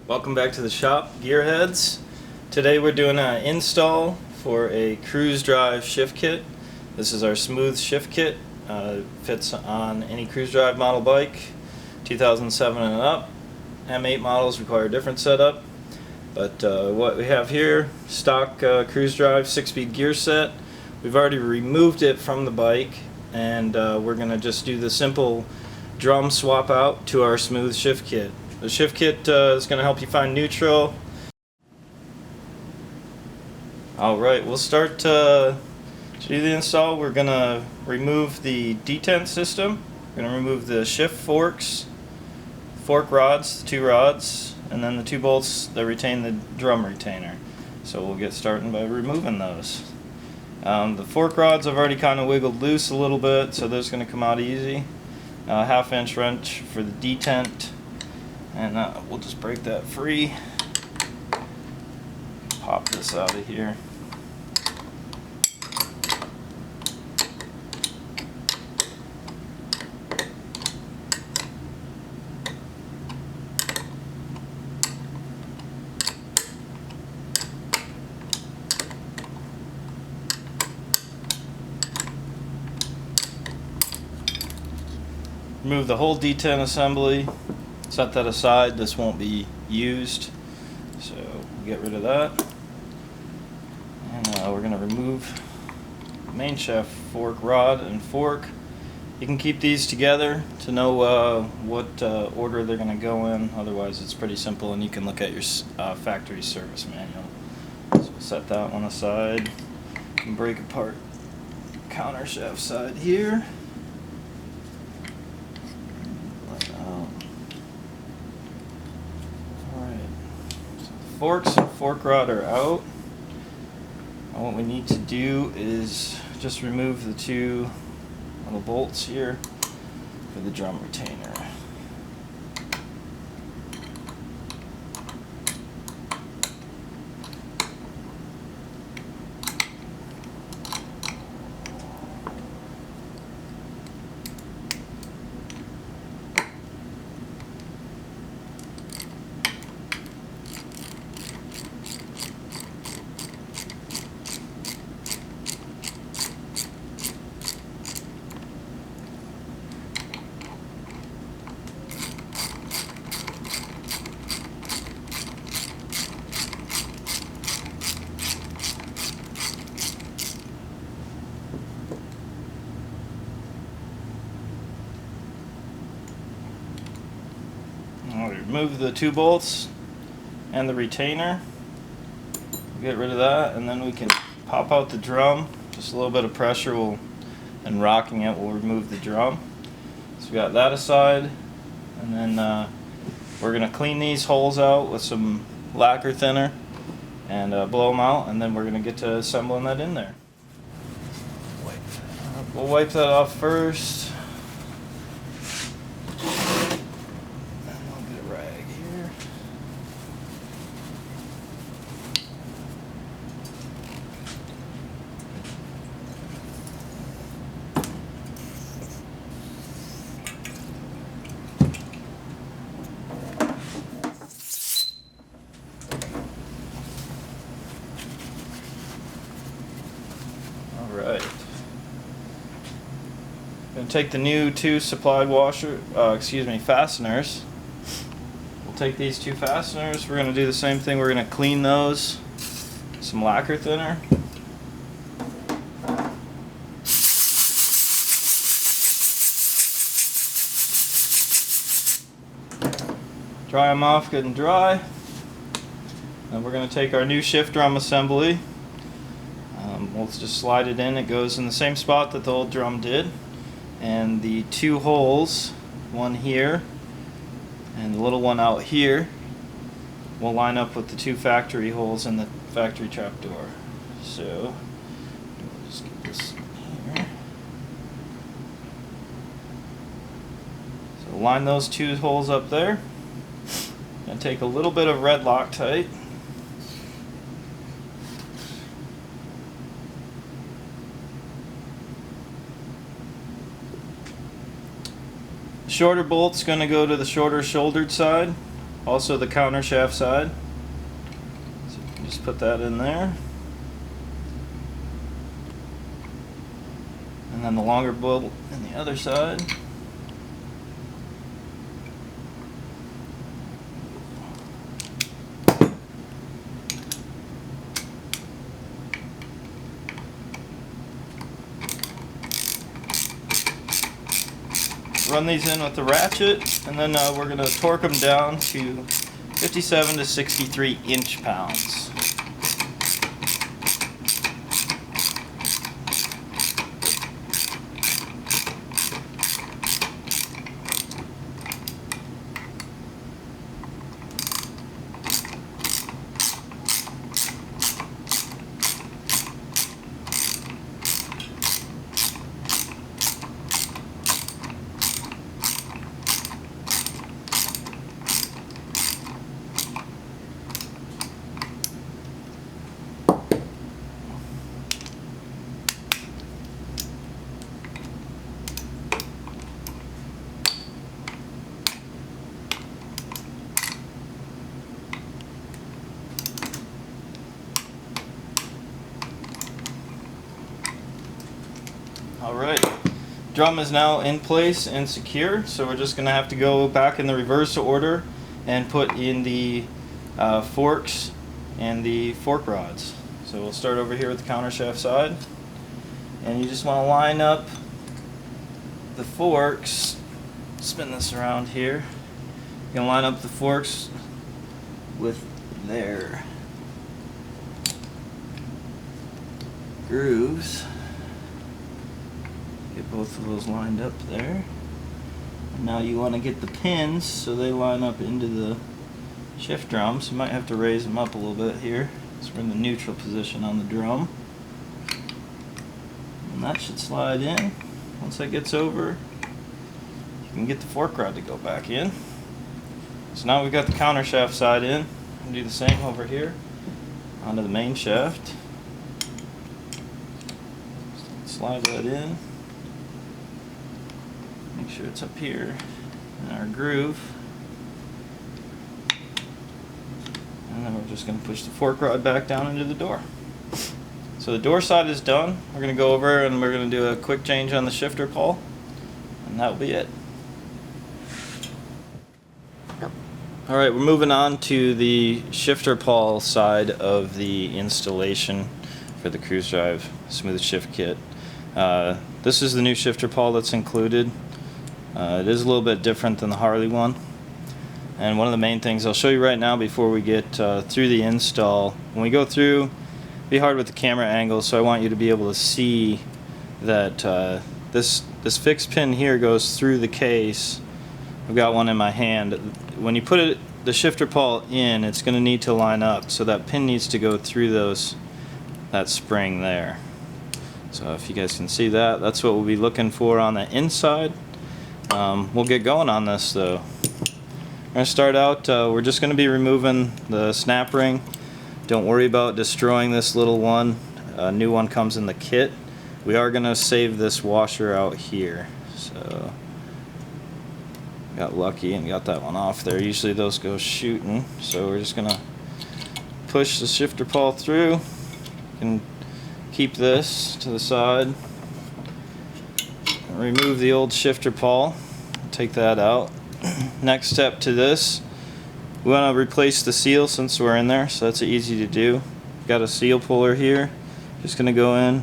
Welcome back to the shop, Gearheads. Today we're doing an install for a cruise drive shift kit. This is our smooth shift kit. Fits on any cruise drive model bike, 2007 and up. M8 models require a different setup. But what we have here, stock cruise drive 6-speed gear set. We've already removed it from the bike, and we're going to just do the simple drum swap out to our smooth shift kit. The shift kit is going to help you find neutral. Alright, we'll start to do the install. We're going to remove the detent system. We're going to remove the shift forks, fork rods, the 2 rods, and then the 2 bolts that retain the drum retainer. So we'll get started by removing those. The fork rods I've already kind of wiggled loose a little bit, so those are going to come out easy. 1/2-inch wrench for the detent. And we'll just break that free. Pop this out of here. Remove the whole detent assembly. Set that aside. This won't be used, so we'll get rid of that. And we're going to remove the main shaft fork rod and fork. You can keep these together to know what order they're going to go in. Otherwise it's pretty simple, and you can look at your factory service manual. So we'll set that one aside and break apart counter shaft side here. Forks and fork rod are out. And what we need to do is just remove the 2 little bolts here for the drum retainer. Remove the 2 bolts and the retainer. Get rid of that, and then we can pop out the drum. Just a little bit of pressure and rocking it will remove the drum. So we got that aside, and then we're going to clean these holes out with some lacquer thinner and blow them out, and then we're going to get to assembling that in there. We'll wipe that off first. Alright. Going to take the new 2 supplied fasteners. We'll take these 2 fasteners. We're going to do the same thing. We're going to clean those. Some lacquer thinner. Dry them off good and dry. And we're going to take our new shift drum assembly. We'll just slide it in. It goes in the same spot that the old drum did. And the 2 holes, one here and the little one out here, will line up with the 2 factory holes in the factory trapdoor. So we'll just get this in here. So line those 2 holes up there. And take a little bit of red Loctite. Shorter bolt's going to go to the shorter shouldered side. Also the counter shaft side. So just put that in there. And then the longer bolt in the other side. Run these in with the ratchet, and then we're going to torque them down to 57 to 63 inch-pounds. Alright, drum is now in place and secure, so we're just going to have to go back in the reverse order and put in the forks and the fork rods. So we'll start over here with the counter shaft side, and you just want to line up the forks. Spin this around here. You can line up the forks with their grooves. Get both of those lined up there. And now you want to get the pins so they line up into the shift drum. So you might have to raise them up a little bit here. So we're in the neutral position on the drum. And that should slide in. Once that gets over, you can get the fork rod to go back in. So now we've got the counter shaft side in. We'll do the same over here onto the main shaft. Slide that in. Make sure it's up here in our groove. And then we're just going to push the fork rod back down into the door. So the door side is done. We're going to go over and we're going to do a quick change on the shifter pawl. And that'll be it. Alright, we're moving on to the shifter pawl side of the installation for the Cruise Drive Smooth Shift Kit. This is the new shifter pawl that's included. It is a little bit different than the Harley one. And one of the main things I'll show you right now before we get through the install, when we go through, be hard with the camera angle, so I want you to be able to see that this fixed pin here goes through the case. I've got one in my hand. When you put the shifter pawl in, it's going to need to line up, so that pin needs to go through that spring there. So if you guys can see that, that's what we'll be looking for on the inside. We'll get going on this though. We're going to start out, we're just going to be removing the snap ring. Don't worry about destroying this little one. A new one comes in the kit. We are going to save this washer out here. So got lucky and got that one off there. Usually those go shooting. So we're just going to push the shifter pawl through. You can keep this to the side. Remove the old shifter pawl. Take that out. Next step to this, we want to replace the seal since we're in there, so that's easy to do. Got a seal puller here. Just going to go in,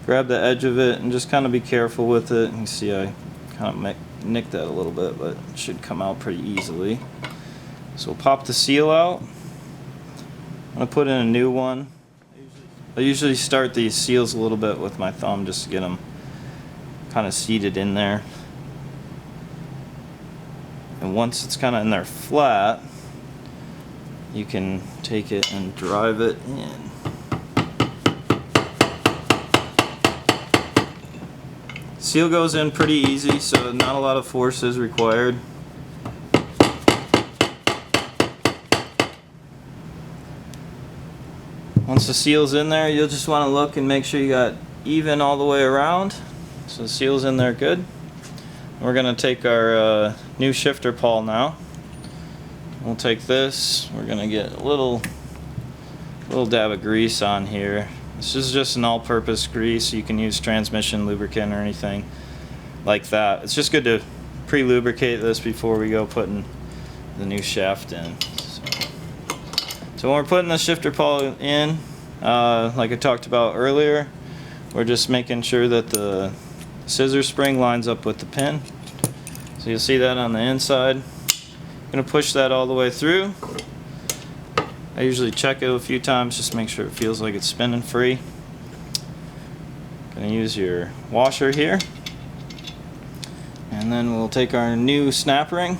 grab the edge of it, and just kind of be careful with it. You can see I kind of nicked that a little bit, but it should come out pretty easily. So we'll pop the seal out. I'm going to put in a new one. I usually start these seals a little bit with my thumb just to get them kind of seated in there. And once it's kind of in there flat, you can take it and drive it in. Seal goes in pretty easy, so not a lot of force is required. Once the seal's in there, you'll just want to look and make sure you got even all the way around. So the seal's in there good. We're going to take our new shifter pawl now. we'll take this. We're gonna get a little dab of grease on here. This is just an all-purpose grease. You can use transmission lubricant or anything like that. It's just good to pre-lubricate this before we go putting the new shaft in. So when we're putting the shifter pawl in, like I talked about earlier, we're just making sure that the scissor spring lines up with the pin. So you'll see that on the inside. I'm going to push that all the way through. I usually check it a few times just to make sure it feels like it's spinning free. Going to use your washer here. And then we'll take our new snap ring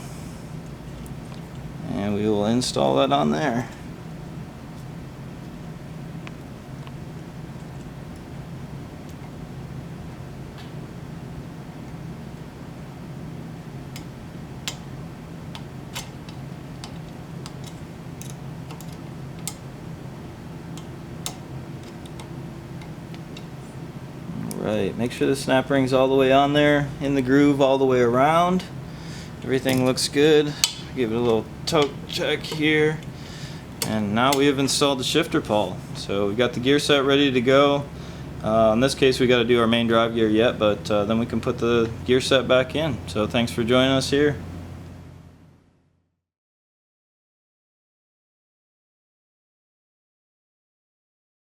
and we will install that on there. Right, make sure the snap ring's all the way on there, in the groove all the way around. Everything looks good. Give it a little toe check here. And now we have installed the shifter pawl. So we got the gear set ready to go. In this case we got to do our main drive gear yet, but then we can put the gear set back in. So thanks for joining us here.